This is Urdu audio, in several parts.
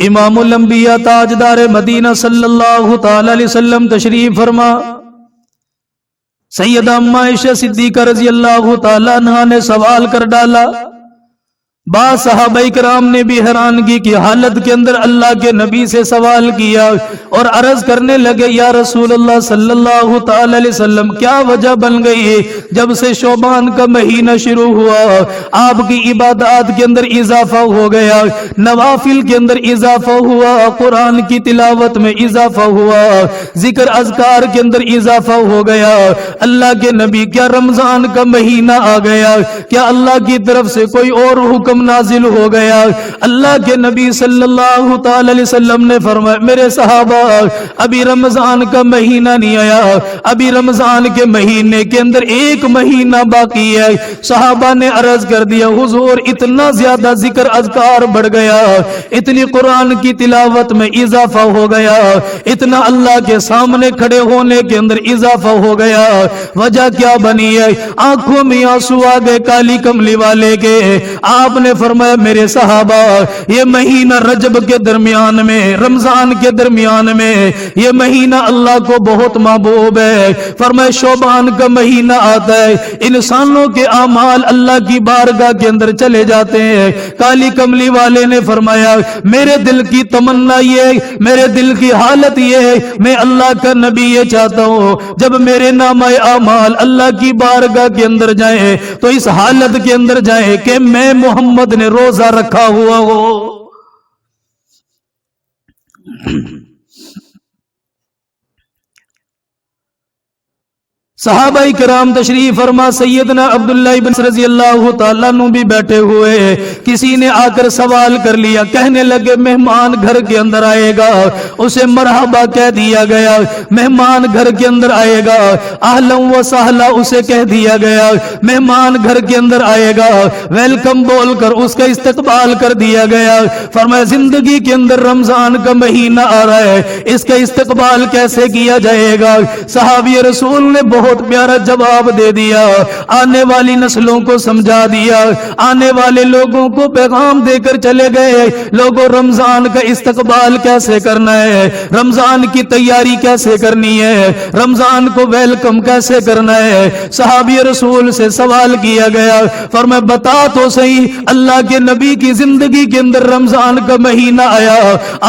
امام الانبیاء تاجدار مدینہ صلی اللہ تعالی علیہ وسلم تشریف فرما، سیدہ ام عائشہ صدیقہ رضی اللہ تعالی عنہا نے سوال کر ڈالا۔ بعض صحابہ کرام نے بھی حیرانگی کی حالت کے اندر اللہ کے نبی سے سوال کیا اور عرض کرنے لگے، یا رسول اللہ صلی اللہ تعالی علیہ وسلم کیا وجہ بن گئی جب سے شعبان کا مہینہ شروع ہوا آپ کی عبادات کے اندر اضافہ ہو گیا، نوافل کے اندر اضافہ ہوا، قرآن کی تلاوت میں اضافہ ہوا، ذکر اذکار کے اندر اضافہ ہو گیا۔ اللہ کے نبی کیا رمضان کا مہینہ آ گیا؟ کیا اللہ کی طرف سے کوئی اور حکم نازل ہو گیا؟ اللہ کے نبی صلی اللہ تعالی علیہ وسلم نے فرمایا، میرے صحابہ ابھی رمضان کا مہینہ نہیں آیا، ابھی رمضان کے مہینے کے اندر ایک مہینہ باقی ہے۔ صحابہ نے عرض کر دیا، حضور اتنا زیادہ ذکر اذکار بڑھ گیا، اتنی قرآن کی تلاوت میں اضافہ ہو گیا، اتنا اللہ کے سامنے کھڑے ہونے کے اندر اضافہ ہو گیا، وجہ کیا بنی ہے؟ آنکھوں میں آنسو آ گئے کالی کملی والے کے۔ آپ نے فرمایا، میرے صحابہ یہ مہینہ رجب کے درمیان میں، رمضان کے درمیان میں، یہ مہینہ اللہ کو بہت محبوب ہے۔ فرمایا شعبان کا مہینہ آتا ہے، انسانوں کے اعمال اللہ کی بارگاہ کے اندر چلے جاتے ہیں۔ کالی کملی والے نے فرمایا، میرے دل کی تمنا یہ، میرے دل کی حالت یہ ہے، میں اللہ کا نبی یہ چاہتا ہوں جب میرے نامہ اعمال اللہ کی بارگاہ کے اندر جائیں تو اس حالت کے اندر جائیں کہ میں محمد نے روزہ رکھا ہوا ہو۔ صحابہ کرام تشریف فرما، سیدنا عبداللہ ابن رضی اللہ تعالیٰ عنہ بھی بیٹھے ہوئے، کسی نے آ کر سوال کر لیا، کہنے لگے مہمان گھر کے اندر آئے گا، اسے مرحبا کہہ دیا گیا، مہمان گھر کے اندر آئے گا، اہلا و سہلا اسے کہہ دیا گیا، مہمان گھر کے اندر آئے گا، ویلکم بول کر اس کا استقبال کر دیا گیا۔ فرمایا زندگی کے اندر رمضان کا مہینہ آ رہا ہے، اس کا استقبال کیسے کیا جائے گا؟ صحابی رسول نے بہت پیارا جواب دے دیا، آنے والی نسلوں کو سمجھا دیا، آنے والے لوگوں کو پیغام دے کر چلے گئے، لوگوں رمضان کا استقبال کیسے کرنا ہے، رمضان کی تیاری کیسے کرنی ہے، رمضان کو ویلکم کیسے کرنا ہے۔ صحابی رسول سے سوال کیا گیا، فرمایا بتا تو صحیح، اللہ کے نبی کی زندگی کے اندر رمضان کا مہینہ آیا،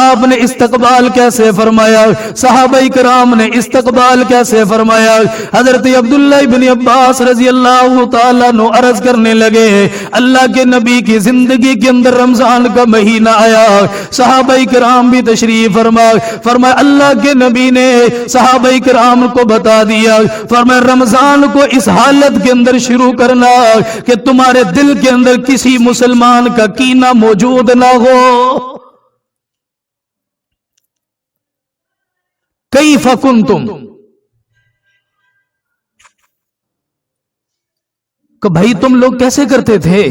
آپ نے استقبال کیسے فرمایا؟ صحابہ کرام نے استقبال کیسے فرمایا؟ حضرت عبداللہ ابن عباس رضی اللہ تعالیٰ عنہ عرض کرنے لگے، اللہ کے نبی کی زندگی کے اندر رمضان کا مہینہ آیا، صحابہ کرام بھی تشریف فرمایا اللہ کے نبی نے صحابہ کرام کو بتا دیا، فرمایا رمضان کو اس حالت کے اندر شروع کرنا کہ تمہارے دل کے اندر کسی مسلمان کا کینہ موجود نہ ہو۔ کیف کنتم، کہ بھائی تم لوگ کیسے کرتے تھے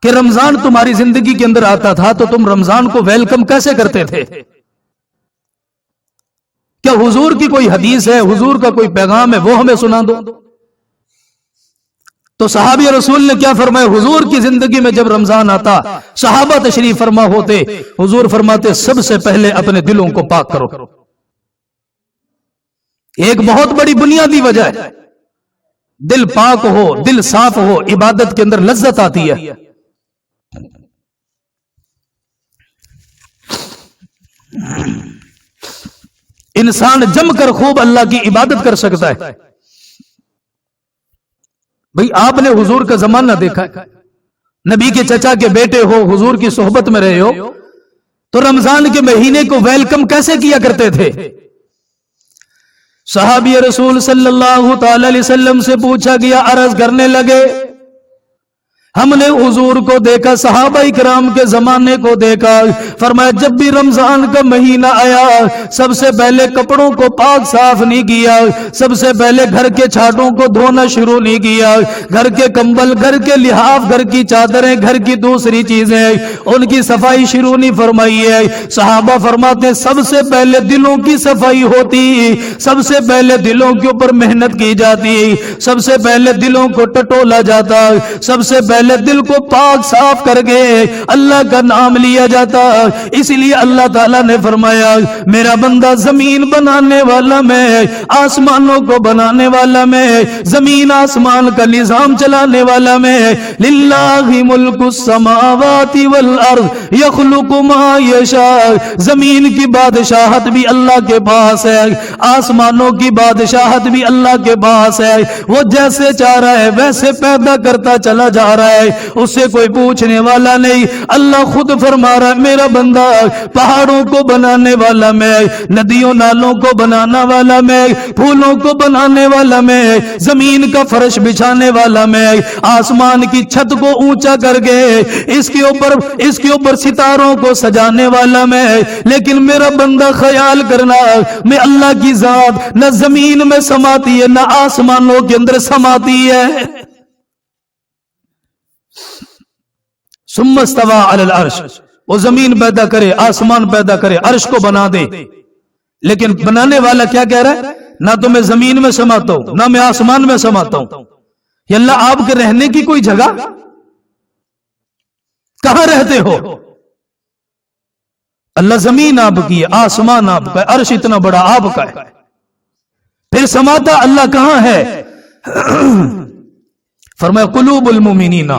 کہ رمضان تمہاری زندگی کے اندر آتا تھا تو تم رمضان کو ویلکم کیسے کرتے تھے؟ کیا حضور کی کوئی حدیث ہے، حضور کا کوئی پیغام ہے، وہ ہمیں سنا دو۔ تو صحابی رسول نے کیا فرمایا؟ حضور کی زندگی میں جب رمضان آتا، صحابہ تشریف فرما ہوتے، حضور فرماتے سب سے پہلے اپنے دلوں کو پاک کرو۔ ایک بہت بڑی بنیادی وجہ ہے، دل پاک ہو، دل صاف ہو، عبادت کے اندر لذت آتی ہے۔ انسان جم کر خوب اللہ کی عبادت کر سکتا ہے۔ بھئی آپ نے حضور کا زمانہ دیکھا ہے، نبی کے چچا کے بیٹے ہو، حضور کی صحبت میں رہے ہو، تو رمضان کے مہینے کو ویلکم کیسے کیا کرتے تھے؟ صحابی رسول صلی اللہ تعالی علیہ وسلم سے پوچھا گیا، عرض کرنے لگے ہم نے حضور کو دیکھا، صحابہ کرام کے زمانے کو دیکھا، فرمایا جب بھی رمضان کا مہینہ آیا سب سے پہلے کپڑوں کو پاک صاف نہیں کیا، سب سے پہلے گھر کے چھاٹوں کو دھونا شروع نہیں کیا، گھر کے کمبل، گھر کے لحاف، گھر کی چادریں، گھر کی دوسری چیزیں ان کی صفائی شروع نہیں فرمائی ہے۔ صحابہ فرماتے سب سے پہلے دلوں کی صفائی ہوتی، سب سے پہلے دلوں کے اوپر محنت کی جاتی، سب سے پہلے دلوں کو ٹٹولا جاتا، سب سے پہلے پہلے دل کو پاک صاف کر کے اللہ کا نام لیا جاتا. اس لیے اللہ تعالیٰ نے فرمایا میرا بندہ زمین بنانے والا میں, آسمانوں کو بنانے والا میں, زمین آسمان کا نظام چلانے والا میں. للہ ملک السماوات والارض یخلق ما یشاء. زمین کی بادشاہت بھی اللہ کے پاس ہے, آسمانوں کی بادشاہت بھی اللہ کے پاس ہے. وہ جیسے چاہ رہا ہے ویسے پیدا کرتا چلا جا رہا ہے, اس سے کوئی پوچھنے والا نہیں. اللہ خود فرما رہا ہے میرا بندہ پہاڑوں کو بنانے والا میں, ندیوں نالوں کو بنانا والا میں, پھولوں کو بنانے والا میں, زمین کا فرش بچھانے والا میں, آسمان کی چھت کو اونچا کر کے اس کے اوپر ستاروں کو سجانے والا میں. لیکن میرا بندہ خیال کرنا میں اللہ کی ذات نہ زمین میں سماتی ہے نہ آسمانوں کے اندر سماتی ہے. ثم استوى على العرش, وہ زمین پیدا کرے, آسمان پیدا کرے, عرش کو بنا دے. لیکن بنانے والا کیا کہہ رہا ہے, نہ تو میں زمین میں سماتا ہوں نہ میں آسمان میں سماتا ہوں. یا اللہ آپ کے رہنے کی کوئی جگہ, کہاں رہتے ہو؟ اللہ زمین آپ کی ہے, آسمان آپ کا ہے, عرش اتنا بڑا آپ کا ہے. پھر سماتا اللہ کہاں ہے؟ فرمایا قلوب المؤمنین,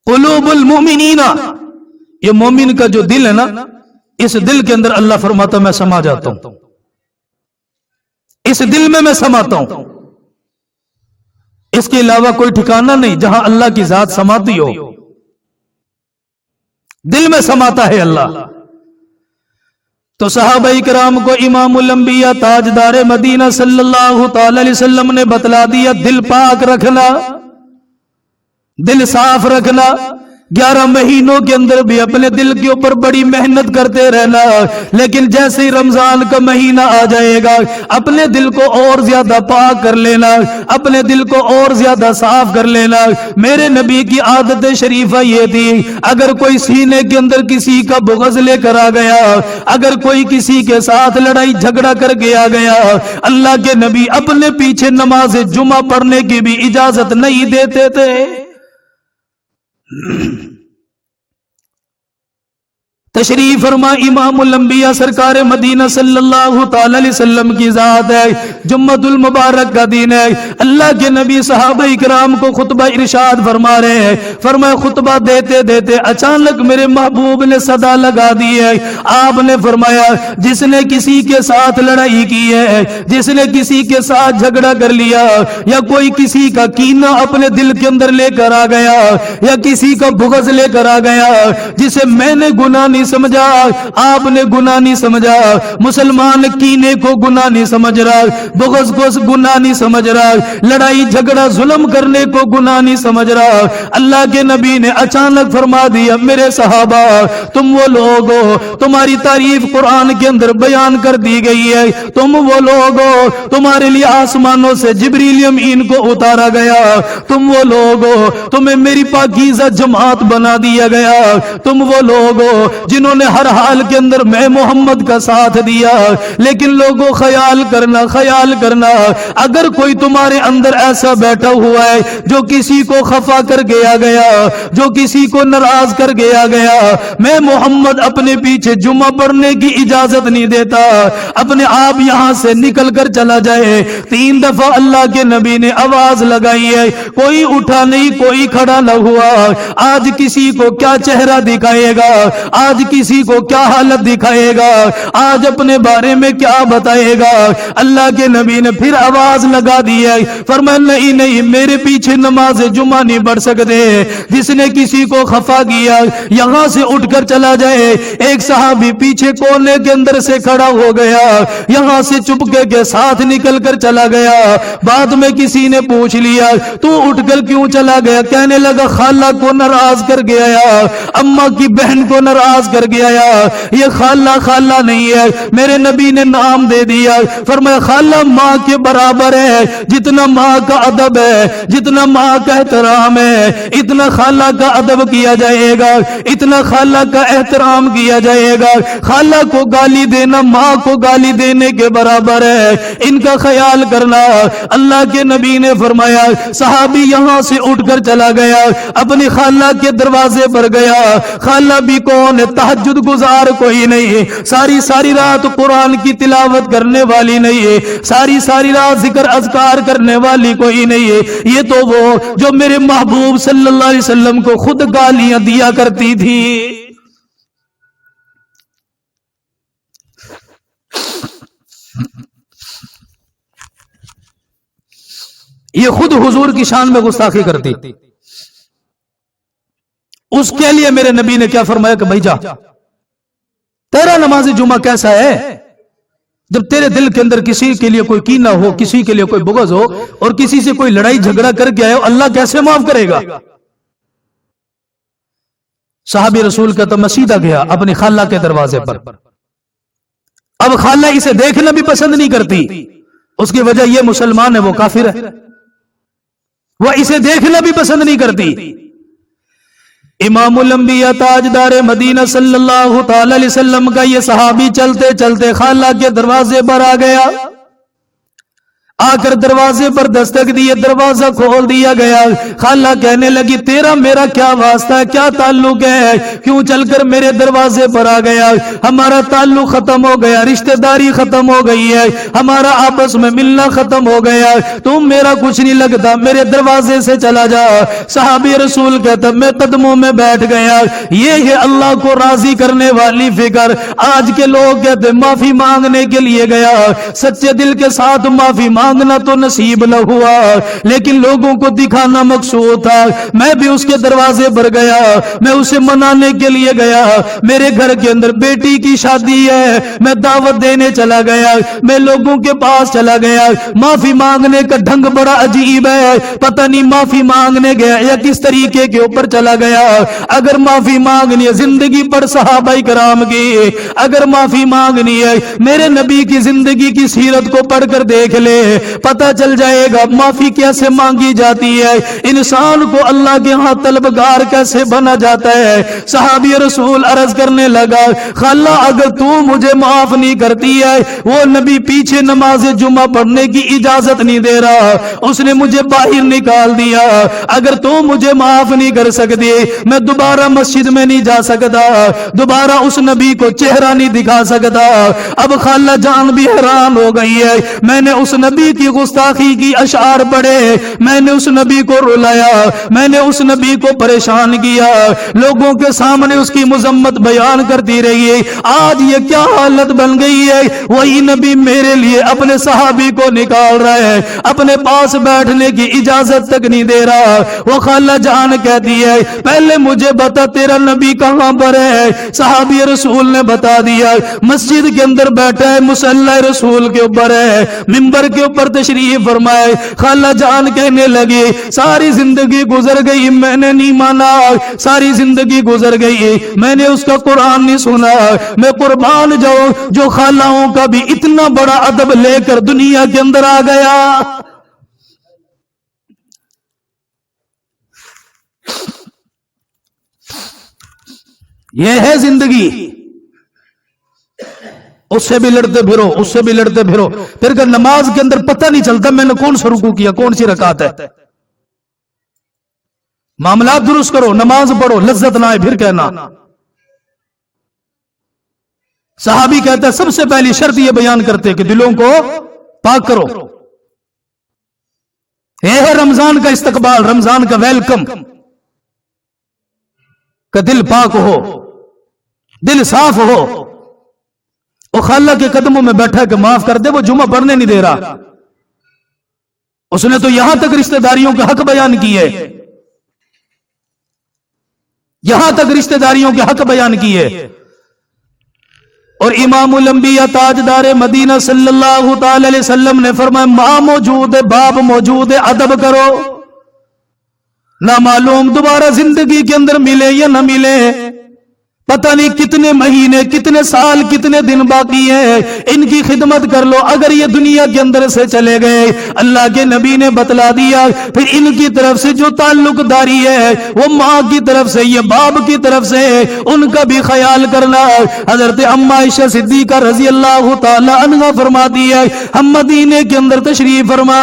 قلوب المؤمنین, یہ مومن کا جو دل ہے نا, اس دل کے اندر اللہ فرماتا میں سما جاتا ہوں, اس دل میں سماتا ہوں. اس کے علاوہ کوئی ٹھکانہ نہیں جہاں اللہ کی ذات سماتی ہو. دل میں سماتا ہے اللہ. تو صحابہ کرام کو امام الانبیاء تاجدار مدینہ صلی اللہ تعالی علیہ وسلم نے بتلا دیا دل پاک رکھنا, دل صاف رکھنا. 11 مہینوں کے اندر بھی اپنے دل کے اوپر بڑی محنت کرتے رہنا, لیکن جیسے ہی رمضان کا مہینہ آ جائے گا اپنے دل کو اور زیادہ پاک کر لینا, اپنے دل کو اور زیادہ صاف کر لینا. میرے نبی کی عادت شریفہ یہ تھی, اگر کوئی سینے کے اندر کسی کا بغض لے کر آ گیا, اگر کوئی کسی کے ساتھ لڑائی جھگڑا کر کے آ گیا, اللہ کے نبی اپنے پیچھے نماز جمعہ پڑھنے کی بھی اجازت نہیں دیتے تھے. تشریف فرما امام الانبیاء سرکار مدینہ صلی اللہ تعالی علیہ وسلم کی ذات ہے. جمعۃ المبارک کا دن ہے. اللہ کے نبی صحابہ کرام کو خطبہ ارشاد فرما رہے ہیں. فرمایا خطبہ دیتے دیتے اچانک میرے محبوب نے صدا لگا دی ہے. آپ نے فرمایا جس نے کسی کے ساتھ لڑائی کی ہے, جس نے کسی کے ساتھ جھگڑا کر لیا, یا کوئی کسی کا کینہ اپنے دل کے اندر لے کر آ گیا, یا کسی کا بغض لے کر آ گیا, جسے میں نے گناہ نہیں سمجھا, آپ نے گناہ نہیں سمجھا, مسلمان کینے کو گناہ نہیں سمجھ رہا, بغض کو گناہ نہیں سمجھ رہا, لڑائی جھگڑا ظلم کرنے کو گناہ نہیں سمجھ رہا. اللہ کے نبی نے اچانک فرما دیا میرے صحابہ تم وہ لوگ ہو, تمہاری تعریف قرآن کے اندر بیان کر دی گئی ہے, تم وہ لوگ ہو تمہارے لیے آسمانوں سے جبریل امین کو اتارا گیا, تم وہ لوگ ہو تمہیں میری پاکیزہ جماعت بنا دیا گیا, تم وہ لوگ ہو جنہوں نے ہر حال کے اندر میں محمد کا ساتھ دیا. لیکن لوگوں خیال کرنا اگر کوئی تمہارے اندر ایسا بیٹھا ہوا ہے جو کسی کو خفا کر گیا, جو کسی کو ناراض کر گیا, میں محمد اپنے پیچھے جمعہ پڑھنے کی اجازت نہیں دیتا, اپنے آپ یہاں سے نکل کر چلا جائے. 3 دفعہ اللہ کے نبی نے آواز لگائی ہے, کوئی اٹھا نہیں, کوئی کھڑا نہ ہوا. آج کسی کو کیا چہرہ دکھائے گا, آج کسی کو کیا حالت دکھائے گا, آج اپنے بارے میں کیا بتائے گا. اللہ کے نبی نے پھر آواز لگا دی ہے, فرمایا نہیں میرے پیچھے نماز جمعہ نہیں پڑھ سکتے. جس نے کسی کو خفا کیا یہاں سے اٹھ کر چلا جائے. ایک صحابی پیچھے کونے کے اندر سے کھڑا ہو گیا, یہاں سے چپکے کے ساتھ نکل کر چلا گیا. بعد میں کسی نے پوچھ لیا تو اٹھ کر کیوں چلا گیا, کہنے لگا خالہ کو ناراض کر گیا, اماں کی بہن کو ناراض کر کر کے آیا، یہ خالہ خالہ نہیں ہے، میرے نبی نے نام دے دیا، فرمایا خالہ ماں کے برابر ہے، جتنا ماں کا ادب ہے، جتنا ماں کا احترام ہے، اتنا خالہ کا ادب کیا جائے گا، اتنا خالہ کا احترام کیا جائے گا۔ خالہ کو گالی دینا ماں کو گالی دینے کے برابر ہے، ان کا خیال کرنا۔ اللہ کے نبی نے فرمایا، صحابی یہاں سے اٹھ کر چلا گیا، اپنی خالہ کے دروازے پر گیا۔ خالہ بھی کون ہے؟ تہجد گزار کوئی نہیں ہے، ساری ساری رات قرآن کی تلاوت کرنے والی نہیں ہے، ساری ساری رات ذکر اذکار کرنے والی کوئی نہیں ہے، یہ تو وہ جو میرے محبوب صلی اللہ علیہ وسلم کو خود گالیاں دیا کرتی تھی۔ یہ خود حضور کی شان میں گستاخی کرتی، اس کے لیے میرے نبی نے کیا فرمایا کہ بھائی جا، تیرا نماز جمعہ کیسا ہے؟ جب تیرے دل کے اندر کسی کے لیے کوئی کینہ ہو، کسی کے لیے کوئی بغض ہو، اور کسی سے کوئی لڑائی جھگڑا کر کے آئے ہو، اللہ کیسے معاف کرے گا؟ صحابی رسول کہتا میں سیدھا گیا اپنی خالہ کے دروازے پر۔ اب خالہ اسے دیکھنا بھی پسند نہیں کرتی، اس کی وجہ یہ مسلمان ہے وہ کافر ہے، وہ اسے دیکھنا بھی پسند نہیں کرتی۔ امام الانبیاء تاجدار مدینہ صلی اللہ تعالی علیہ وسلم کا یہ صحابی چلتے چلتے خالہ کے دروازے پر آ گیا، آ کر دروازے پر دستک دیے، دروازہ کھول دیا گیا۔ خالہ کہنے لگی تیرا میرا کیا واسطہ ہے، کیا تعلق ہے، کیوں چل کر میرے دروازے پر آ گیا؟ ہمارا تعلق ختم ہو گیا، رشتہ داری ختم ہو گئی ہے، ہمارا آپس میں ملنا ختم ہو گیا، تم میرا کچھ نہیں لگتا، میرے دروازے سے چلا جا۔ صحابی رسول کہتا میں قدموں میں بیٹھ گیا۔ یہ ہے اللہ کو راضی کرنے والی فکر۔ آج کے لوگ کہتے معافی مانگنے کے لیے گیا، سچے دل کے ساتھ معافی مانگنا تو نصیب نہ ہوا، لیکن لوگوں کو دکھانا مقصود تھا۔ میں بھی اس کے دروازے پر گیا، میں اسے منانے کے لیے گیا، میرے گھر کے اندر بیٹی کی شادی ہے، میں دعوت دینے چلا گیا، میں لوگوں کے پاس چلا گیا۔ معافی مانگنے کا ڈھنگ بڑا عجیب ہے، پتہ نہیں معافی مانگنے گیا یا کس طریقے کے اوپر چلا گیا۔ اگر معافی مانگنی ہے زندگی پر صحابہ کرام کی، اگر معافی مانگنی ہے میرے نبی کی زندگی کی سیرت کو پڑھ کر دیکھ لے، پتہ چل جائے گا معافی کیسے مانگی جاتی ہے، انسان کو اللہ کے ہاں طلبگار کیسے بنا جاتا ہے۔ صحابی رسول عرض کرنے لگا خالہ اگر تو مجھے معاف نہیں کرتی ہے، وہ نبی پیچھے نماز جمعہ پڑھنے کی اجازت نہیں دے رہا، اس نے مجھے باہر نکال دیا، اگر تو مجھے معاف نہیں کر سکتی میں دوبارہ مسجد میں نہیں جا سکتا، دوبارہ اس نبی کو چہرہ نہیں دکھا سکتا۔ اب خالہ جان بھی حیران ہو گئی ہے، میں نے اس نبی کی گستاخی کی اشعار پڑھے، میں نے اس نبی کو رلایا، میں نے اس نبی کو پریشان کیا، لوگوں کے سامنے اس کی مذمت بیان کرتی رہی ہے، آج یہ کیا حالت بن گئی ہے، وہی نبی میرے لیے اپنے صحابی کو نکال رہا ہے، اپنے پاس بیٹھنے کی اجازت تک نہیں دے رہا۔ وہ خالہ جان کہتی ہے پہلے مجھے بتا تیرا نبی کہاں پر ہے؟ صحابی رسول نے بتا دیا مسجد کے اندر بیٹھا ہے، مصلی رسول کے اوپر ہے، منبر کے اوپر تشریف فرمائے۔ خالہ جان کہنے لگی ساری زندگی گزر گئی میں نے نہیں مانا، ساری زندگی گزر گئی میں نے اس کا قرآن نہیں سنا، میں قربان جاؤں جو خالہوں کا بھی اتنا بڑا ادب لے کر دنیا کے اندر آ گیا۔ یہ ہے زندگی، اس سے بھی لڑتے پھرو، اس سے بھی لڑتے پھرو، پھر کہ نماز کے اندر پتہ نہیں چلتا میں نے کون سا رکوع کیا، کون سی رکعت ہے۔ معاملات درست کرو، نماز پڑھو، لذت نہ آئے پھر کہنا۔ صحابی کہتا ہے سب سے پہلی شرط یہ بیان کرتے کہ دلوں کو پاک کرو، یہ ہے رمضان کا استقبال، رمضان کا ویلکم، کہ دل پاک ہو، دل صاف ہو۔ وہ خالہ کے قدموں میں بیٹھا کہ معاف کر دے، وہ جمعہ پڑھنے نہیں دے رہا، اس نے تو یہاں تک رشتہ داریوں کے حق بیان کیے، یہاں تک رشتہ داریوں کے حق بیان کیے۔ اور امام الانبیاء تاجدار مدینہ صلی اللہ تعالی علیہ وسلم نے فرمایا ماں موجود ہے، باپ موجود ہے، ادب کرو، نہ معلوم دوبارہ زندگی کے اندر ملے یا نہ ملے، پتہ نہیں کتنے مہینے کتنے سال کتنے دن باقی ہیں، ان کی خدمت کر لو۔ اگر یہ دنیا کے اندر سے چلے گئے، اللہ کے نبی نے بتلا دیا، پھر ان کی طرف سے جو تعلق داری ہے وہ ماں کی طرف سے، یہ باپ کی طرف سے، ان کا بھی خیال کرنا۔ حضرت اما عائشہ صدیقہ رضی اللہ تعالی عنہ فرماتی ہے، ہم مدینے کے اندر تشریف فرما،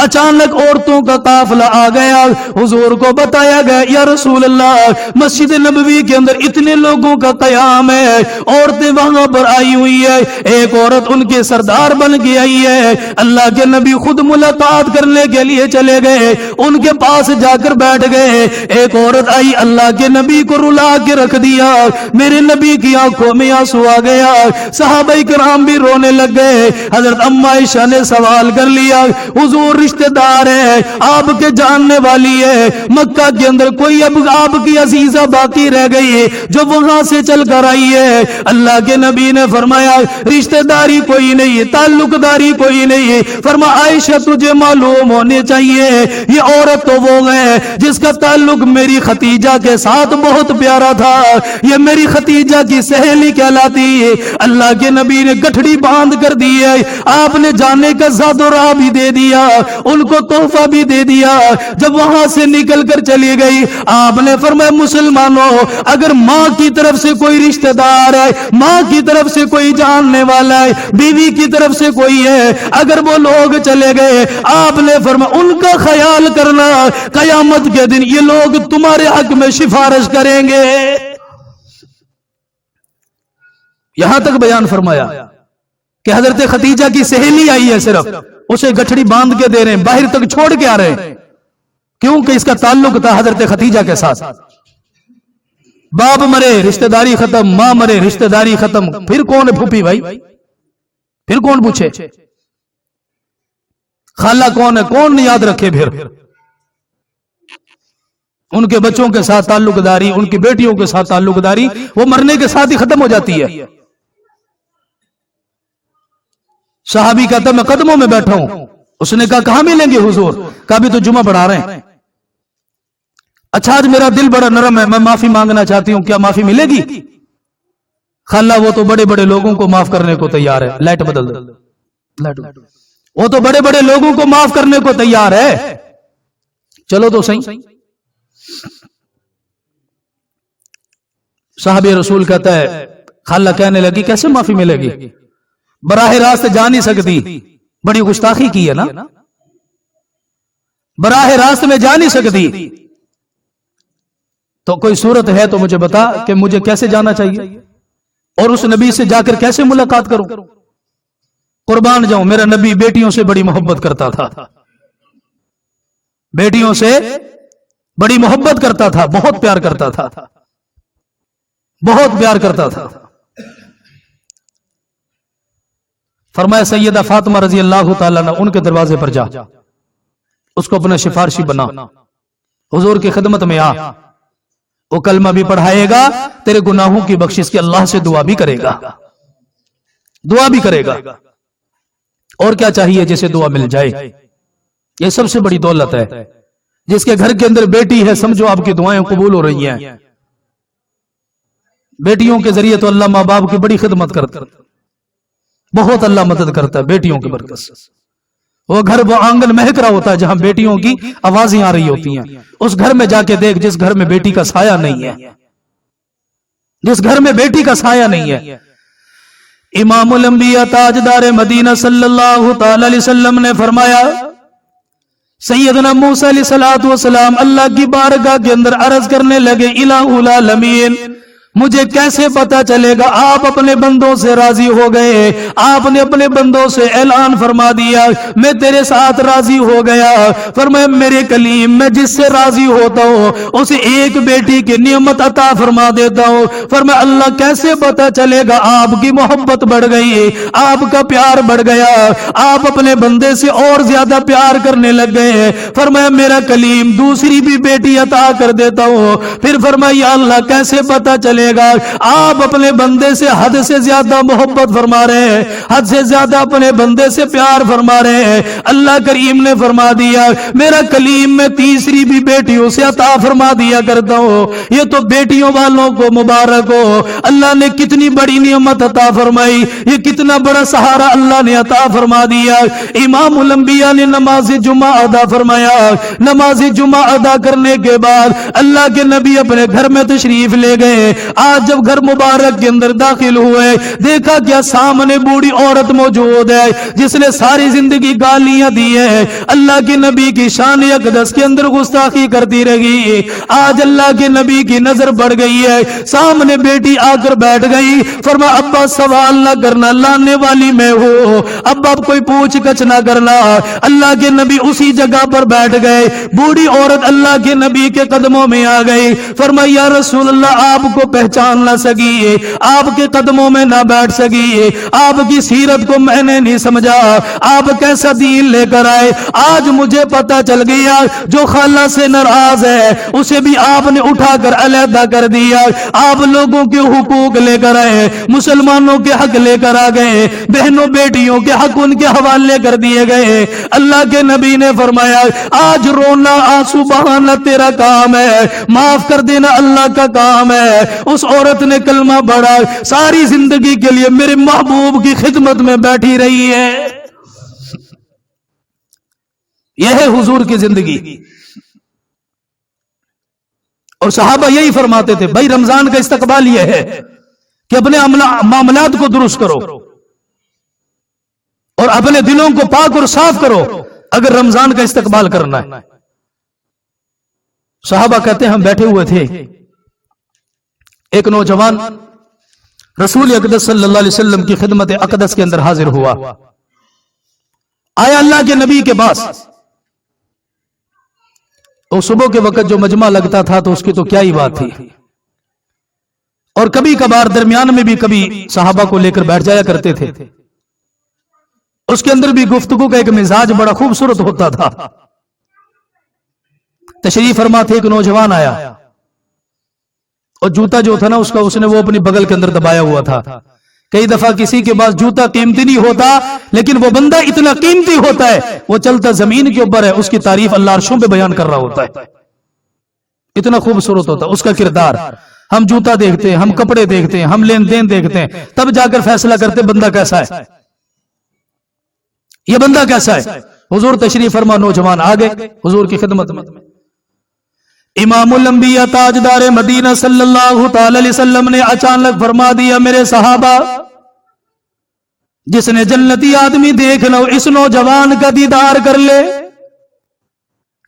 اچانک عورتوں کا قافلہ آ گیا، حضور کو بتایا گیا یا رسول اللہ مسجد نبوی کے اندر اتنے لوگوں کا قیام ہے، عورتیں وہاں پر آئی ہوئی ہے، ایک عورت ان کے سردار بن کے آئی ہے۔ اللہ کے نبی خود ملاقات کرنے کے لیے چلے گئے، ان کے پاس جا کر بیٹھ گئے۔ ایک عورت آئی، اللہ کے نبی کو رلا کے رکھ دیا، میرے نبی کی آنکھوں میں آنسو آ گیا، صحابہ کرام بھی رونے لگ گئے۔ حضرت اما عائشہ نے سوال کر لیا، حضور رشتہ دار ہے، آپ کے جاننے والی ہے، مکہ کے اندر کوئی اب آپ کی عزیزہ باقی رہ گئی جو وہاں سے چل کر آئی ہے؟ اللہ کے نبی نے فرمایا رشتہ داری کوئی نہیں، تعلق داری کوئی نہیں۔ فرمایا عائشہ تجھے معلوم ہونے چاہیے یہ عورت تو وہ ہے جس کا تعلق میری ختیجہ کے ساتھ بہت پیارا تھا، یہ میری ختیجہ کی سہیلی کہلاتی ہے۔ اللہ کے نبی نے گٹھڑی باندھ کر دی ہے، آپ نے جانے کا زاد و راہ بھی دے دیا، ان کو تحفہ بھی دے دیا۔ جب وہاں سے نکل کر چلی گئی، آپ نے فرمایا مسلمانوں اگر ماں کی طرف سے کوئی رشتہ دار ہے، ماں کی طرف سے کوئی جاننے والا ہے، بیوی کی طرف سے کوئی ہے، اگر وہ لوگ چلے گئے، آپ نے فرمایا ان کا خیال کرنا، قیامت کے دن یہ لوگ تمہارے حق میں سفارش کریں گے۔ یہاں تک بیان فرمایا کہ حضرت ختیجہ کی سہیلی آئی ہے، صرف اسے گٹھڑی باندھ کے دے رہے ہیں، باہر تک چھوڑ کے آ رہے ہیں، کیونکہ اس کا تعلق تھا حضرت ختیجہ کے ساتھ۔ باپ مرے رشتہ داری ختم، ماں مرے رشتہ داری ختم، پھر کون ہے پھوپھی بھائی؟ پھر کون پوچھے؟ خالہ کون ہے؟ کون یاد رکھے؟ پھر ان کے بچوں کے ساتھ تعلق داری، ان کی بیٹیوں کے ساتھ تعلق داری وہ مرنے کے ساتھ ہی ختم ہو جاتی ہے۔ صحابی کہتا میں قدموں میں بیٹھا ہوں، اس نے کہا کہاں ملیں گے حضور؟ کہا بھی تو جمعہ پڑھا رہے ہیں۔ اچھا آج میرا دل بڑا نرم ہے، میں معافی مانگنا چاہتی ہوں، کیا معافی ملے گی؟ خالہ وہ تو بڑے بڑے لوگوں کو معاف کرنے کو تیار ہے، لائٹ بدل دو، وہ تو بڑے بڑے لوگوں کو معاف کرنے کو تیار ہے، چلو تو صحیح۔ صحابی رسول کہتا ہے، خالہ کہنے لگی کیسے معافی ملے گی؟ براہ راست جا نہیں سکتی، بڑی گستاخی کی ہے نا، براہ راست میں جا نہیں سکتی، تو کوئی صورت ہے تو مجھے بتا کہ مجھے کیسے جانا چاہیے اور اس نبی سے جا کر کیسے ملاقات کروں؟ قربان جاؤں، میرا نبی بیٹیوں سے بڑی محبت کرتا تھا، بیٹیوں سے بڑی محبت کرتا تھا، بہت پیار کرتا تھا، بہت پیار کرتا تھا۔ فرمایا سیدہ فاطمہ رضی اللہ تعالیٰ عنہ ان کے دروازے پر جا، اس کو اپنا سفارشی بنا، حضور کی خدمت میں آ، وہ کلمہ بھی پڑھائے گا، تیرے گناہوں کی بخشش کی اللہ سے دعا بھی کرے گا، دعا بھی کرے گا۔ اور کیا چاہیے جسے دعا مل جائے؟ یہ سب سے بڑی دولت ہے۔ جس کے گھر کے اندر بیٹی ہے سمجھو آپ کی دعائیں قبول ہو رہی ہیں۔ بیٹیوں کے ذریعے تو اللہ ماں باپ کی بڑی خدمت کرتا ہے، بہت اللہ مدد کرتا ہے بیٹیوں کی برکت سے۔ وہ گھر وہ آنگن مہک رہا ہوتا ہے جہاں بیٹیوں کی آوازیں آ رہی ہوتی ہیں، اس گھر میں جا کے دیکھ جس گھر میں بیٹی کا سایہ نہیں ہے، جس گھر میں بیٹی کا سایہ نہیں ہے۔ امام الانبیاء تاجدار مدینہ صلی اللہ تعالی علیہ وسلم نے فرمایا، سیدنا موسیٰ علیہ السلام اللہ کی بارگاہ کے اندر عرض کرنے لگے، الہ العالمین مجھے کیسے پتا چلے گا آپ اپنے بندوں سے راضی ہو گئے؟ آپ نے اپنے بندوں سے اعلان فرما دیا میں تیرے ساتھ راضی ہو گیا۔ فرمایا میرے کلیم میں جس سے راضی ہوتا ہوں اسے ایک بیٹی کی نعمت عطا فرما دیتا ہوں۔ فرمایا اللہ کیسے پتا چلے گا؟ آپ کی محبت بڑھ گئی، آپ کا پیار بڑھ گیا، آپ اپنے بندے سے اور زیادہ پیار کرنے لگ گئے۔ فرمایا میرا کلیم دوسری بھی بیٹی عطا کر دیتا ہوں۔ پھر فرمایا یا اللہ کیسے پتا چلے لے گا. آپ اپنے بندے سے حد سے زیادہ محبت فرما رہے ہیں, حد سے زیادہ اپنے بندے سے پیار فرما رہے ہیں. اللہ کریم نے فرما دیا میرا کلیم میں تیسری بھی بیٹیوں سے عطا فرما دیا کرتا ہوں. یہ تو بیٹیوں والوں کو مبارک ہو, اللہ نے کتنی بڑی نعمت عطا فرمائی, یہ کتنا بڑا سہارا اللہ نے عطا فرما دیا. امام الانبیاء نے نماز جمعہ ادا فرمایا. نماز جمعہ ادا کرنے کے بعد اللہ کے نبی اپنے گھر میں تشریف لے گئے. آج جب گھر مبارک کے اندر داخل ہوئے, دیکھا کیا سامنے بوڑھی عورت موجود ہے جس نے ساری زندگی گالیاں دی ہیں, اللہ کے نبی کی شان اقدس کے اندر گستاخی کرتی رہی. آج اللہ کے نبی کی نظر بڑھ گئی ہے, سامنے بیٹی آ کر بیٹھ گئی. فرمایا ابا سوال نہ کرنا, لانے والی میں ہوں, ابا کوئی پوچھ گچھ نہ کرنا. اللہ کے نبی اسی جگہ پر بیٹھ گئے. بوڑھی عورت اللہ کے نبی کے قدموں میں آ گئی. فرمایا یا رسول اللہ آپ کو پہچان نہ سکی, آپ کے قدموں میں نہ بیٹھ سکی, آپ کی سیرت کو میں نے نہیں سمجھا, آپ کیسا دین لے کر آئے. آج مجھے پتا چل گیا جو خالہ سے ناراض ہے اسے بھی آپ نے اٹھا کر علیحدہ کر دیا. آپ لوگوں کے حقوق لے کر آئے, مسلمانوں کے حق لے کر آ گئے, بہنوں بیٹیوں کے حق ان کے حوالے کر دیے گئے. اللہ کے نبی نے فرمایا آج رونا آنسو بہانا تیرا کام ہے, معاف کر دینا اللہ کا کام ہے. اس عورت نے کلمہ پڑھا, ساری زندگی کے لیے میرے محبوب کی خدمت میں بیٹھی رہی ہے. یہ ہے حضور کی زندگی. اور صحابہ یہی فرماتے تھے بھائی رمضان کا استقبال یہ ہے کہ اپنے معاملات کو درست کرو اور اپنے دلوں کو پاک اور صاف کرو اگر رمضان کا استقبال کرنا ہے. صحابہ کہتے ہیں ہم بیٹھے ہوئے تھے, ایک نوجوان رسول اقدس صلی اللہ علیہ وسلم کی خدمت اقدس کے اندر حاضر ہوا. آیا اللہ کے نبی کے پاس. تو صبح کے وقت جو مجمع لگتا تھا تو اس کی تو کیا ہی بات تھی, اور کبھی کبھار درمیان میں بھی کبھی صحابہ کو لے کر بیٹھ جایا کرتے تھے. اس کے اندر بھی گفتگو کا ایک مزاج بڑا خوبصورت ہوتا تھا. تشریف فرما تھے, ایک نوجوان آیا اور جوتا جو تھا نا اس نے وہ اپنی بغل کے اندر دبایا ہوا تھا. کئی دفعہ کسی کے پاس جوتا قیمتی نہیں ہوتا لیکن وہ بندہ اتنا قیمتی ہوتا ہے, وہ چلتا زمین کے اوپر ہے, اس کی تعریف اللہ عرشوں پہ بیان کر رہا ہوتا ہے. اتنا خوبصورت ہوتا اس کا کردار. ہم جوتا دیکھتے ہیں, ہم کپڑے دیکھتے ہیں, ہم لین دین دیکھتے ہیں, تب جا کر فیصلہ کرتے بندہ کیسا ہے, یہ بندہ کیسا ہے. حضور تشریف فرما, نوجوان آگے حضور کی خدمت میں. امام الانبیاء تاجدار مدینہ صلی اللہ تعالی علیہ وسلم نے اچانک فرما دیا میرے صحابہ جس نے جنتی آدمی دیکھ لو اس نوجوان کا دیدار کر لے.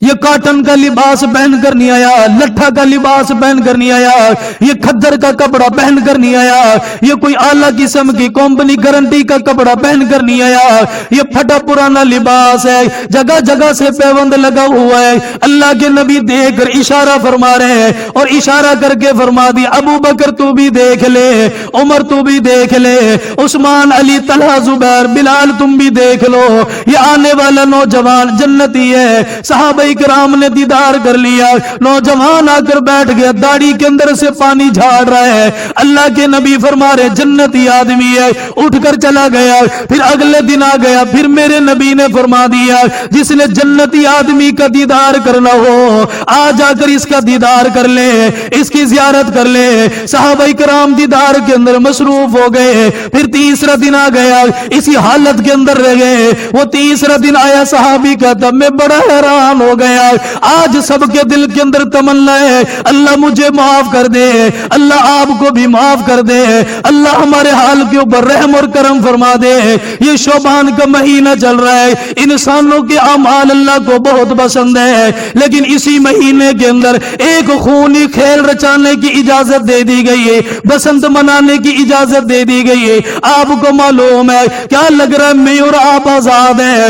یہ کاٹن کا لباس پہن کر نہیں آیا, لٹھا کا لباس پہن کر نہیں آیا, یہ کھدر کا کپڑا پہن کر نہیں آیا, یہ کوئی اعلیٰ قسم کی کمپنی گارنٹی کا کپڑا پہن کر نہیں آیا, یہ پھٹا پرانا لباس ہے, جگہ جگہ سے پیوند لگا ہوا ہے. اللہ کے نبی دیکھ کر اشارہ فرما رہے ہیں اور اشارہ کر کے فرما دیا ابو بکر تو بھی دیکھ لے, عمر تو بھی دیکھ لے, عثمان علی طلحہ زبیر بلال تم بھی دیکھ لو, یہ آنے والا نوجوان جنتی ہے. صحابہ کرام نے دیدار کر لیا. نوجوان آ کر بیٹھ گیا, داڑھی کے اندر سے پانی جھاڑ رہا ہے. اللہ کے نبی فرما رہے جنتی آدمی ہے, اٹھ کر چلا گیا. پھر اگلے دن آ گیا, پھر میرے نبی نے فرما دیا جس نے جنتی آدمی کا دیدار کرنا ہو آ جا کر اس کا دیدار کر لے, اس کی زیارت کر لے. صحابہ کرام دیدار کے اندر مصروف ہو گئے. پھر تیسرا دن آ گیا, اسی حالت کے اندر رہ گئے. وہ تیسرا دن آیا, صحابی کا تب میں بڑا حیران ہو گیا. آج سب کے دل کے اندر تمنا ہے اللہ مجھے معاف کر دے, اللہ آپ کو بھی معاف کر دے, اللہ ہمارے حال کے اوپر رحم اور کرم فرما دے. یہ شعبان کا مہینہ چل رہا ہے, انسانوں کے اعمال اللہ کو بہت پسند ہے, لیکن اسی مہینے کے اندر ایک خونی کھیل رچانے کی اجازت دے دی گئی ہے, بسنت منانے کی اجازت دے دی گئی ہے. آپ کو معلوم ہے کیا لگ رہا ہے میں اور آپ آزاد ہیں,